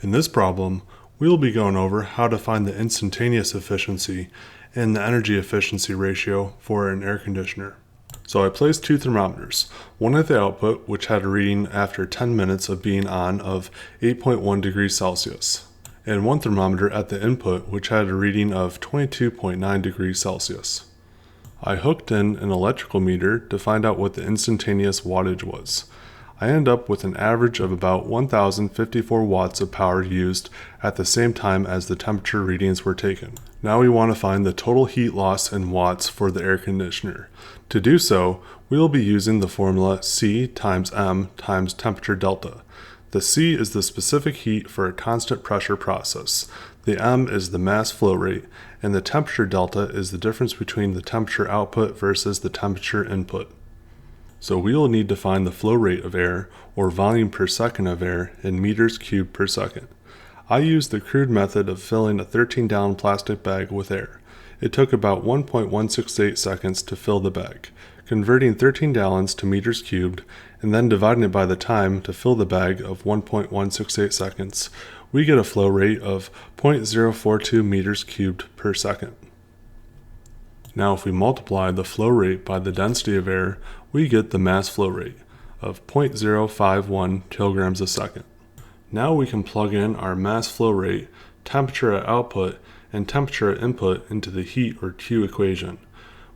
In this problem, we will be going over how to find the instantaneous efficiency and the energy efficiency ratio for an air conditioner. So I placed two thermometers, one at the output, which had a reading after 10 minutes of being on of 8.1 degrees Celsius, and one thermometer at the input, which had a reading of 22.9 degrees Celsius. I hooked in an electrical meter to find out what the instantaneous wattage was. I ended up with an average of about 1,054 watts of power used at the same time as the temperature readings were taken. Now we want to find the total heat loss in watts for the air conditioner. To do so, we will be using the formula C times M times temperature delta. The C is the specific heat for a constant pressure process. The M is the mass flow rate, and the temperature delta is the difference between the temperature output versus the temperature input. So we will need to find the flow rate of air, or volume per second of air, in meters cubed per second. I used the crude method of filling a 13-gallon plastic bag with air. It took about 1.168 seconds to fill the bag. Converting 13 gallons to meters cubed, and then dividing it by the time to fill the bag of 1.168 seconds, we get a flow rate of 0.042 meters cubed per second. Now if we multiply the flow rate by the density of air, we get the mass flow rate of 0.051 kilograms a second. Now we can plug in our mass flow rate, temperature at output, and temperature at input into the heat or Q equation.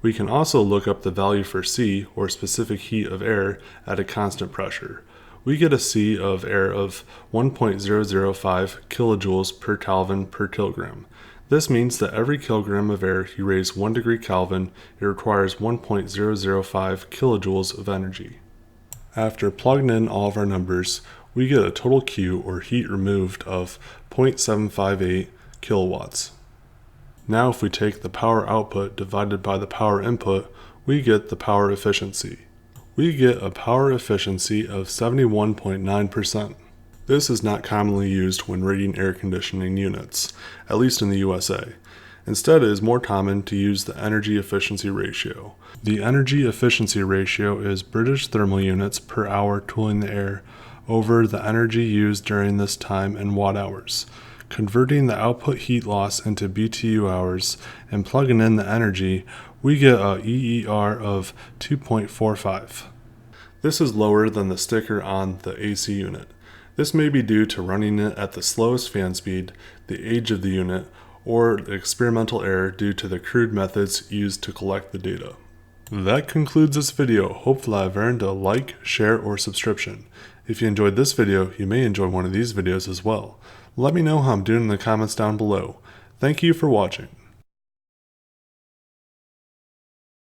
We can also look up the value for C, or specific heat of air, at a constant pressure. We get a C of air of 1.005 kilojoules per Kelvin per kilogram. This means that every kilogram of air you raise 1 degree Kelvin, it requires 1.005 kilojoules of energy. After plugging in all of our numbers, we get a total Q, or heat removed, of 0.758 kilowatts. Now if we take the power output divided by the power input, we get the power efficiency. We get a power efficiency of 71.9%. This is not commonly used when rating air conditioning units, at least in the USA. Instead, it is more common to use the energy efficiency ratio. The energy efficiency ratio is British thermal units per hour cooling the air over the energy used during this time in watt hours. Converting the output heat loss into BTU hours and plugging in the energy, we get a EER of 2.45. This is lower than the sticker on the AC unit. This may be due to running it at the slowest fan speed, the age of the unit, or the experimental error due to the crude methods used to collect the data. That concludes this video. Hopefully I've earned a like, share, or subscription. If you enjoyed this video, you may enjoy one of these videos as well. Let me know how I'm doing in the comments down below. Thank you for watching.